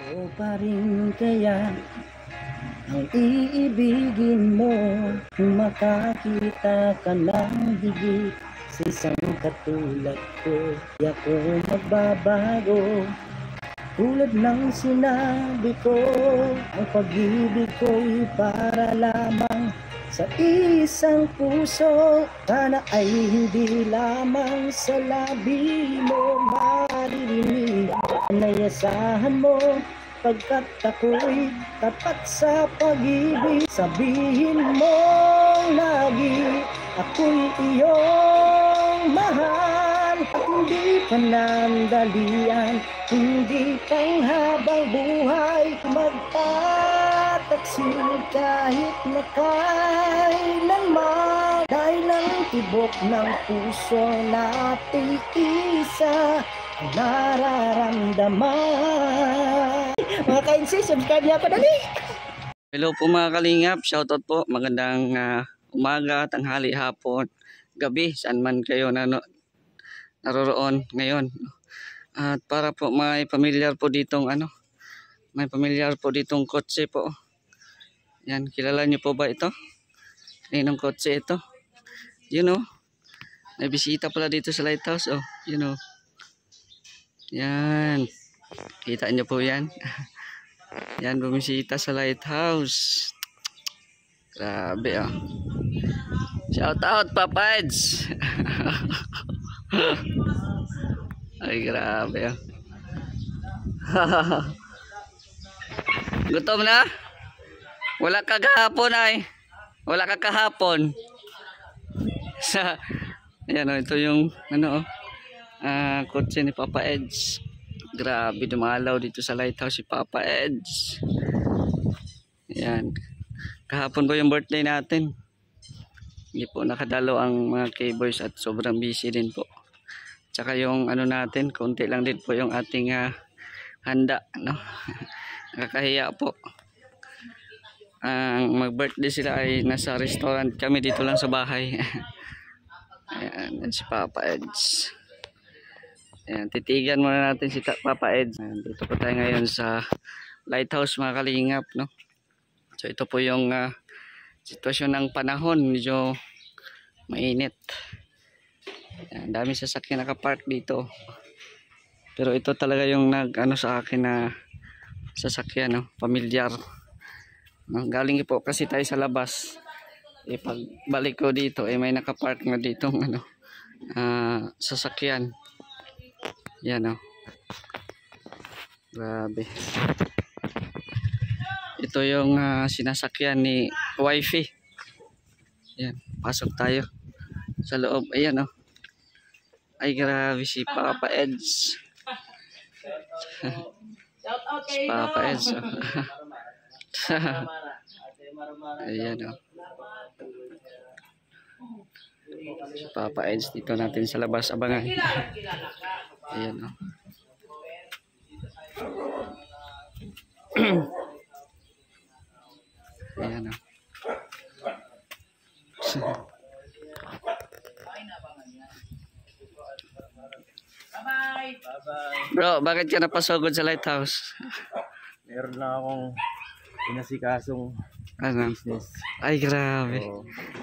O pa rin kaya ang iibigin mo kung makakita ka ng higit sa isang katulad ko? Di ako magbabago, tulad ng sinabi ko, ang pag-ibig ko'y para lamang sa isang puso. Sana ay hindi lamang sa labi mo maririnig, nayasahan mo pagkat ako'y tapat sa pag-ibig. Sabihin mo lagi ako'y iyong mahal, at hindi panandalian, hindi panghabang buhay magtataksil kahit na kailanman. Dahil ang tibok ng puso natin isa ang nararamdaman. Mga ka-NC, subscribe niya ako dali! Hello po mga kalingap, shoutout po, magandang umaga, tanghali, hapon, gabi, saan man kayo naroroon ngayon. At para po may pamilyar po ditong kotse po. Yan, kilala niyo po ba ito? Kaninong kotse ito? You know, may bisita pala dito sa lighthouse. Oh, you know. Yan, kita niyo po yan. Yan, bumisita sa lighthouse. Grabe ah. Shout out Papa Eds. Ay grabe ah. Gutom na? Wala ka kahapon ay. Wala ka kahapon. Yan oh, ito yung kotse ni Papa Eds. Grabe, dumalaw dito sa lighthouse si Papa Eds. Yan. Kahapon po yung birthday natin. Hindi po nakadalo ang mga K-boys at sobrang busy din po. Tsaka yung natin, konti lang din po yung ating handa. No? Nakakahiya po. Ang mag-birthday sila ay nasa restaurant. Kami dito lang sa bahay. Ayan, si Papa Eds. Ayan, titigan muna natin si Papa Eds. Ayan, dito po tayo ngayon sa lighthouse mga kalingap, no? So ito po yung sitwasyon ng panahon, medyo mainit. Ayan, dami sasakyan nakapark dito. Pero ito talaga yung sa akin na sasakyan, no? Pamilyar. No? Galing po kasi tayo sa labas. Pag balik ko dito, may nakapark na dito sasakyan. Yan o. Grabe. Ito yung sinasakyan ni wifey. Yan. Pasok tayo sa loob. Ayan o. Ay grabe si Papa Eds. Si Papa Eds o. Ayan o. Si Papa Eds dito natin sa labas. Abangan. Ayan o. Ayan o. Bro, bakit ka napasugod sa lighthouse? Meron lang akong pinasikasong business. Ay grabe.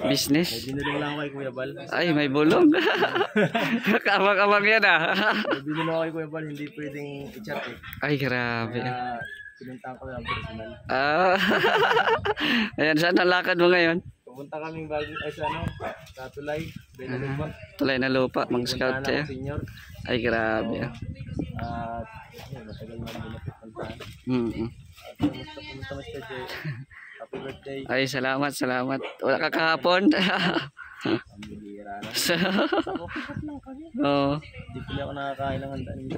Business? May binulong lang ako kay Kuya Bal. Ay, may bulong. Kamang-kamang yan ah. May binulong ako kay Kuya Bal, hindi pwedeng i-chat eh. Ay grabe. Kaya pinuntahan ko lang personal. Ayan, saan ang lakad mo ngayon? Pupunta kaming bagong sa Tulay, Benalupa. Tulay na lupa, mga scout tayo. Senior. Ay grabe. At matagal na pinuntahan. Kumusta Mr. J? Happy birthday. Ay, salamat. Wala ka kahapon. Pambihira na. Ako, pikat lang kami. Oo. Hindi pala ako nakakain ng handa ninyo.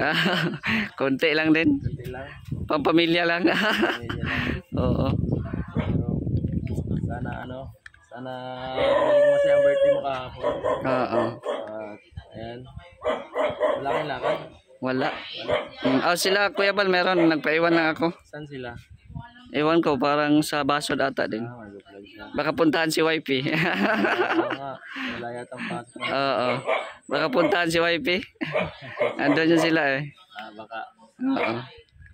Konti lang din. Konti lang. Pampamilya lang. Pamilya lang. Oo. Pero, sana maging masaya ang birthday mo kahapon. Oo. Ayan. Wala kang lakad? Wala. Sila Kuya Bal meron, nagpaiwan na ako. Saan sila? Ewan ko, parang sa Basod ata din. Mag-vlog siya. Baka puntahan si YP. Oo nga, wala yatang pasok. Oo. Baka puntahan si YP. Andun yun sila eh. Baka. Oo.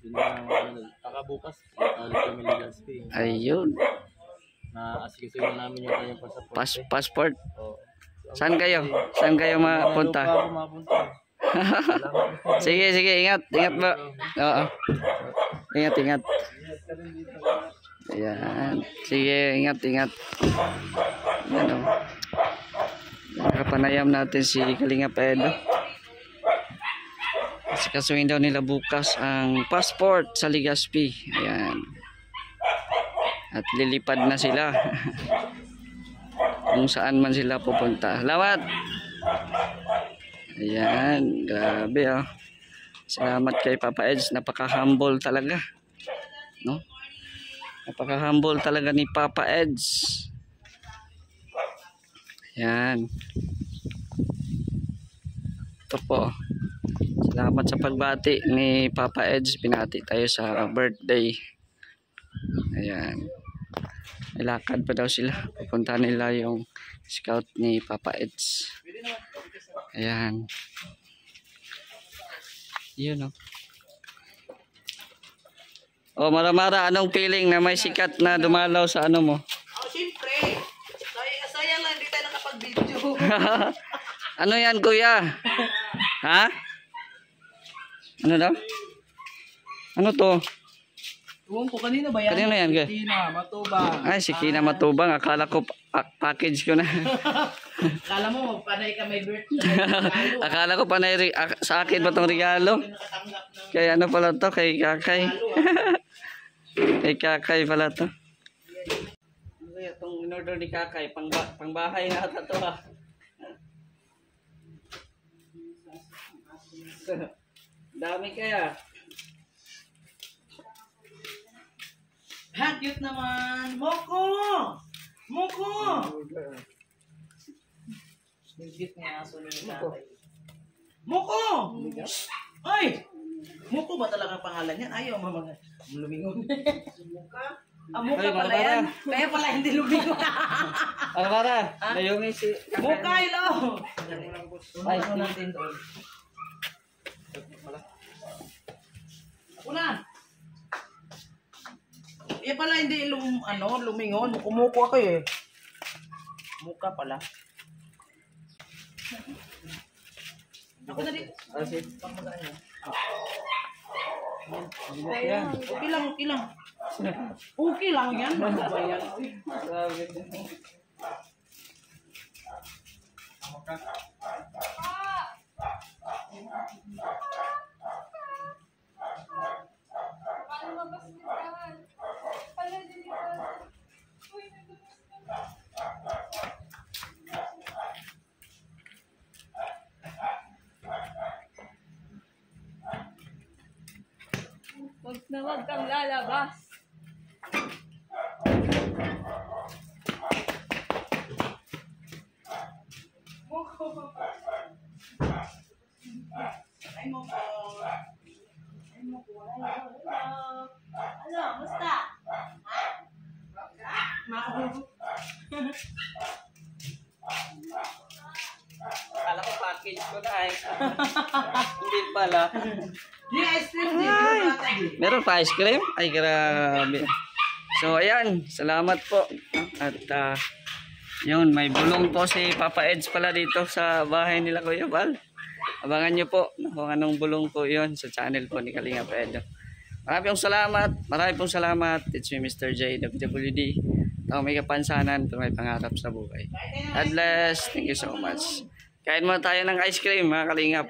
Yun lang, Baka bukas, ulit kami legal fee. Ayun. Na-asikasuhin na namin yung kanyang passport. Passport. Oo. Saan kayo? Saan kayo mapunta? Ako mapunta. Salamat. Sige, sige, ingat. Ingat ba? Oo. Ingat, ingat. Ayan. Sige, ingat, ingat. Ayan o. Nakapanayam natin si Kalinga Pedro. Kasi kasuhin daw nila bukas ang passport sa Legazpi. Ayan. At lilipad na sila. Kung saan man sila pupunta. Salamat! Ayan. Grabe oh. Salamat kay Papa Eds. Napaka-humble talaga. No? Napaka-humble talaga ni Papa Eds. Ayan. Ito po. Salamat sa pagbati ni Papa Eds. Pinati tayo sa birthday. Ayan. May lakad pa daw sila. Pupunta nila yung scout ni Papa Eds. Ayan. Yun o. Oh, Mara-Mara, anong feeling na may sikat na dumalaw sa ano mo? Oh, siyempre. Sayang lang, hindi tayo nakapag-video. Ano yan, kuya? Ha? Ano daw? Ano to? Tuwang ko, kanino ba yan? Kanino yan, kuya? Kina, Matubang. Ay, si Kina Matubang. Akala ko package ko na. Akala mo, panay ka may birthday. Akala ko panay sa akin ba tong regalo? Nakatanggap ng Kay ano pala to? Kay Kakay. Kay Kakay pala to. Kaya itong in-order ni Kakay, pangbahay na ata to ha. Dami kaya. ha, cute naman. Moko! Moko! Yung cute niya aso ni tatay. Moko! Ay! Moko ba talaga ang pangalan niyan? Ayaw mga lumingon. Muka? Ah, Muka Ay, pala Mara-Mara. yan. Kaya pala hindi lumingon. Mara-Mara, nayungin si Muka, hello! Ay, Ano natin doon? Ako na. Eh pala hindi lumingon. Kumuko ako eh. Muka pala. Ako na din. Yan. Okay lang, okay lang. Okay lang yan. Ano ba yan? Huwag na huwag kang lalabas. Ay mo po. Ay mo po. Ano, musta? Akala ko package ko na eh. Hindi pala. Di ice cream din. Meron pa ice cream? Ay, grabe. So, ayan. Salamat po. At, yun, may bulong po si Papa Eds pala dito sa bahay nila Kuya Val. Abangan nyo po kung anong bulong po yun sa channel po ni Kalinga Pedro. Maraming salamat. Maraming pong salamat. It's me, Mr. J, WWD. Tao may kapansanan, pero may pangarap sa buhay. God bless. Thank you so much. Kain muna tayo ng ice cream, mga Kalingap.